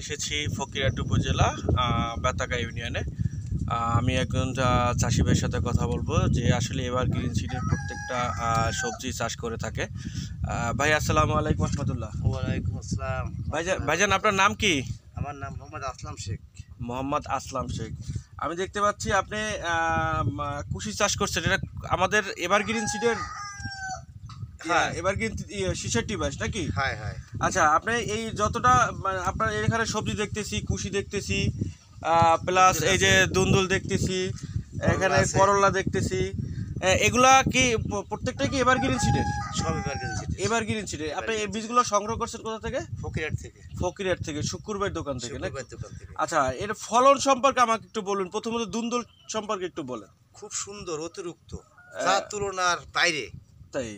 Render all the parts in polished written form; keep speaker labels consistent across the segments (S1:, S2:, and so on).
S1: এসেছি ফকিরহাট উপজেলা বেতাগা ইউনিয়নে। আমি একজন চাষি ভাইয়ের সাথে কথা বলবো যে আসলে এবার গ্রিন সিডের প্রত্যেকটা সবজি চাষ করে থাকে। ভাই আসসালামু আলাইকুম রহমতুল্লাহ।
S2: ওয়ালাইকুম আসসালাম।
S1: ভাইজান আপনার নাম কি?
S2: আমার নাম মোহাম্মদ আসলাম শেখ।
S1: মোহাম্মদ আসলাম শেখ। আমি দেখতে পাচ্ছি আপনি কুশি চাষ করছেন, এটা আমাদের এবার গ্রিন সিডের এবার গ্রিন শীষের টিবাস নাকি?
S2: হ্যাঁ হ্যাঁ।
S1: আচ্ছা, আপনি এই যতটা আপনার এখানে সবজি দেখতেছি, কুশি দেখতেছি, প্লাস এই যে দুন্দুল দেখতেছি, এখানে করলা দেখতেছি, এগুলা কি প্রত্যেকটা কি এবার গ্রিন সিডের?
S2: সব এবার গ্রিন সিড।
S1: এবার গ্রিন সিডের। আপনি এই বীজগুলো সংগ্রহ করছেন কোথা থেকে?
S2: ফকিরহাট থেকে।
S1: ফকিরহাট থেকে, শুক্রবার দোকান থেকে নাকি?
S2: শুক্রবার দোকান থেকে।
S1: আচ্ছা, এর ফলন সম্পর্কে আমাকে একটু বলুন। প্রথমত দুন্দুল সম্পর্কে একটু বলেন।
S2: খুব সুন্দর, অতিরিক্ত, যা তুলনার বাইরে,
S1: তাই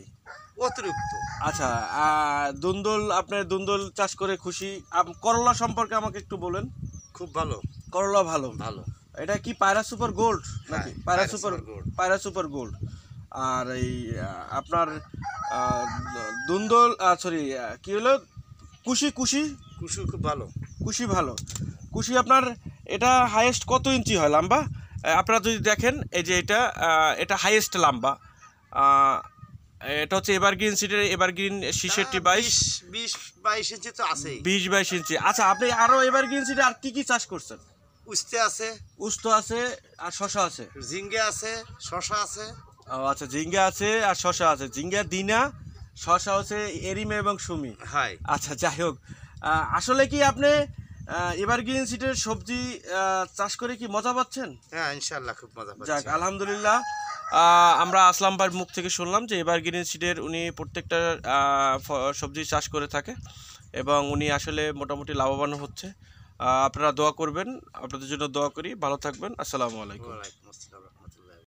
S2: অতিরিক্ত।
S1: আচ্ছা, দুন্দুল, আপনার দুন্দুল চাষ করে খুশি। করলা সম্পর্কে আমাকে একটু বলেন।
S2: খুব ভালো।
S1: করলা ভালো
S2: ভালো।
S1: এটা কি পায়রা সুপার গোল্ড নাকি?
S2: হ্যাঁ,
S1: পায়রা সুপার গোল্ড। আর এই আপনার দুন্দল, সরি, কি হলো, কুশি কুশি
S2: কুশু খুব ভালো।
S1: কুশি ভালো। কুশি আপনার এটা হাইয়েস্ট কত ইঞ্চি হয় লম্বা? আপনারা যদি দেখেন এই যে এটা হাইয়েস্ট লম্বা। এটা হচ্ছে এভারগ্রিন সিডের, এভারগ্রিন শীষেরটি
S2: 20-22 ইঞ্চি তো আছেই।
S1: 20-22 ইঞ্চি। আচ্ছা, আপনি আরো এভারগ্রিন সিডে আর কি কি চাষ করছেন?
S2: উস্তে আছে,
S1: উস্ত আছে, আর শশা আছে।
S2: ঝিঙ্গে আছে, শশা আছে।
S1: ও আচ্ছা, ঝিঙ্গা আছে আর শশা আছে। ঝিঙ্গা দিনা, শশা হচ্ছে এরিমে এবং সুমি।
S2: হাই।
S1: আচ্ছা, যাই হোক, আসলে কি আপনি এভারগ্রিন সিডের সবজি চাষ করে কি মজা পাচ্ছেন?
S2: হ্যাঁ, ইনশাআল্লাহ খুব মজা পাচ্ছি।
S1: যাক, আলহামদুলিল্লাহ। আমরা আসলাম ভাইয়ের মুখ থেকে শুনলাম যে এভারগ্রিন সিডের উনি প্রত্যেকটা সবজি চাষ করে থাকে এবং উনি আসলে মোটামুটি লাভবান হচ্ছে। আপনারা দোয়া করবেন, আপনাদের জন্য দোয়া করি। ভালো থাকবেন। আসসালামু আলাইকুম।
S2: ওয়ালাইকুম আসসালাম।